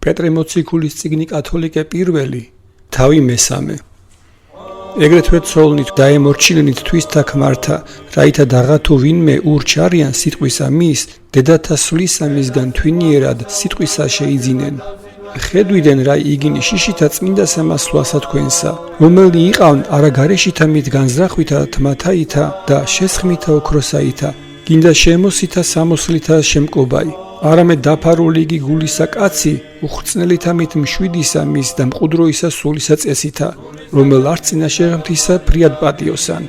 პეტრე მოციქულის წიგნი კათოლიკე პირველი, თავი მესამე. ეგრეთვე ცოლნით დაემორჩილნით თვისთა ქმართა, რაითა დაღათო ვინმე ურჩარიან სიტყვისა მის, დედათა სვლისა მისგან თვინიერად სიტყვისა შეიძინენ. ხედვიდან რა იგინი შიშითა წმინდა სამასვლასა თქვენსა, რომელი იყავენ არა გარეშითა მით განზრახვითა თმათაითა და შესხმითა ოქროსაითა, გინდა შემოსითა სამოსლითა შემკობაი. არამედ დაფარული იგი გულისა კაცი, უხრწნელითა მით მშვიდისა მის და მყუდროისა სულისა წესითა, რომელ არ წინა შეღმთისა ფრიად პატიოსან.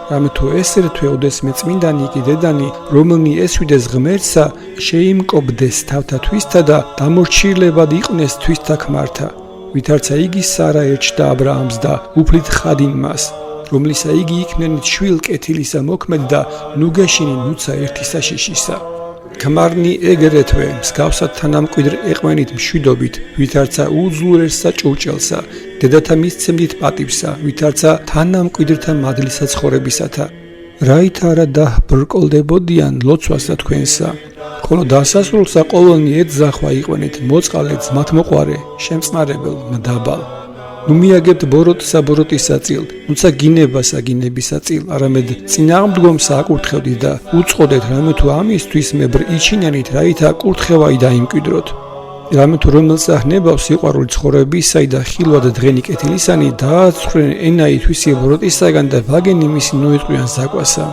რამე თუ ესერთვე ოდესმე წმინდანი კი დედანი, რომელნი ესვიდეს ღმერთსა, შეიმკობდეს თავთა თვისთა და დამორჩილებად იყვნეს თვისთა ქმართა, ვითარცა იგი სარა ერჩდა აბრაამს და უფლით ხადინ მას, რომლისა იგი იქნენით შვილ კეთილისა მოქმედ და ნუგეშინი ნუცა ერთისა შიშისა. ქმარნი ეგრეთვე მსგავსად თანამკვიდრ ეყვენით მშვიდობით, ვითარცა უძლურესა ჭურჭელსა, დედათა მისცემდით პატივსა, ვითარცა თანამკვიდრთა მადლისა ცხოვრებისათა, რაით არა დაბრკოლდებოდიან ლოცვასა თქვენსა, ხოლო დასასრულსა ყოველნი ეძახვა იყვენით მოწყალეთ მათმოყვარე, შემწყნარებელ მდაბალ. ნუ მიაგებთ ბოროტსა ბოროტისა წილ, ნუცა გინებასა გინებისა წილ, არამედ წინააღმდგომსა აკურთხევდით და უწყოდეთ, რამე თუ ამისთვის მებრ იჩინენით, რაითა კურთხევაი დაიმკვიდროთ. რამე თუ რომელსა ჰნებავს სიყვარული ცხოვრებისაი და ხილვად დღენი კეთილისანი, დააცხრენ ენაი თვისი ბოროტისაგან და ვაგენი მისი ნოიტყვიან ზაკვასა.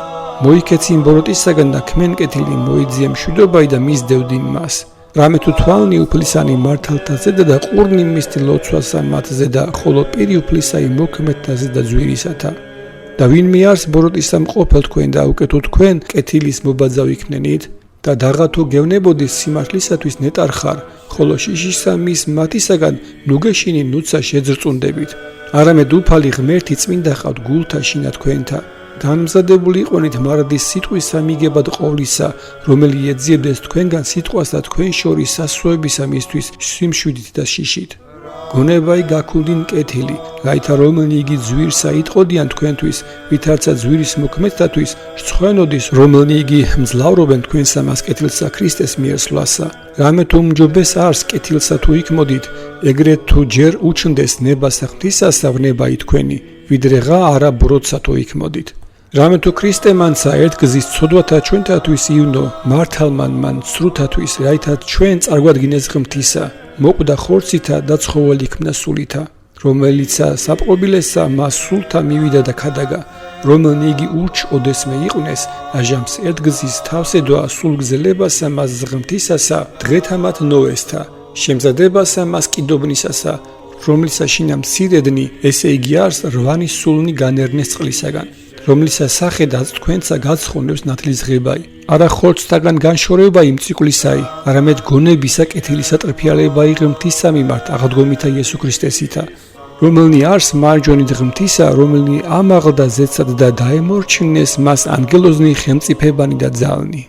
მოიქეცინ ბოროტისაგან და ქმენ კეთილი მოიძიე მშვიდობაი და მისდევდინ მას. რამე თუ თვალნი უფლისანი მართალთა ზედა და ყურნი მისთი ლოცვასა მათზე და ხოლო პირი უფლისაი მოქმედთა ზედა ძვირისათა. და ვინმე არს ბოროტისა მყოფელ თქვენ და უკეთო თქვენ კეთილის მობაძავ იქნენით და დაღათო გევნებოდის სიმართლისათვის ნეტარხარ, ხოლო შიშისა მის მათისაგან ნუგეშინი ნუცა შეძრწუნდებით. არამედ უფალი ღმერთი წმინდა ყავთ გულთა შინა თქვენთა. დამზადებული იყვენით მარადის სიტყვისა მიგებად ყოვლისა, რომელი ეძიებდეს თქვენგან სიტყვას და თქვენ შორის სასვოებისა მისთვის სიმშვიდით და შიშით. გონებაი გაქულდინ კეთილი, რაითა რომელნი იგი ძვირსა იტყოდიან თქვენთვის, ვითარცა ძვირის მოქმედთათვის რცხვენოდის, რომელნი იგი მძლავრობენ თქვენსა მას კეთილსა ქრისტეს მიერ სვლასა. რამე თუ უმჯობეს არს კეთილსა თუ იქმოდით, ეგრეთ თუ ჯერ უჩნდეს ნებასა ღვთისასა ვნებაი თქვენი, ვიდრე ღა არა ბროდსა თუ იქმოდით. რამე თუ ქრისტე მანცა ერთგზის ცოდვათა ჩვენთათვის ივნო, მართალმან მან სრუთათვის, რაითა ჩვენ წარგვადგინეს ღმთისა, მოკვდა ხორცითა და ცხოველი იქნა სულითა, რომელიცა საპყრობილესა მას სულთა მივიდა და ქადაგა, რომელნი იგი ურჩ ოდესმე იყვნეს, აჟამს ერთგზის თავსედვა სულგზელებასა მას ღმთისასა, დღეთა მათ ნოესთა, შემზადებასა მას კიდობნისასა, რომლისა შინა მცირედნი, ესე იგი არს რვანი სულნი განერნეს წყლისაგან, რომლისა სახედაც თქვენცა გაცხონებს ნათლის ღებაი. არა ხორცთაგან განშორებაი მწიკლისაი, არამედ გონებისა კეთილისა ტრფიალებაი ღმთისა მიმართ აღდგომითა იესო ქრისტესითა, რომელნი არს მარჯვენით ღმთისა, რომელნი ამაღლდა ზეცად და დაემორჩილნეს მას ანგელოზნი ხელმწიფებანი და ძალნი.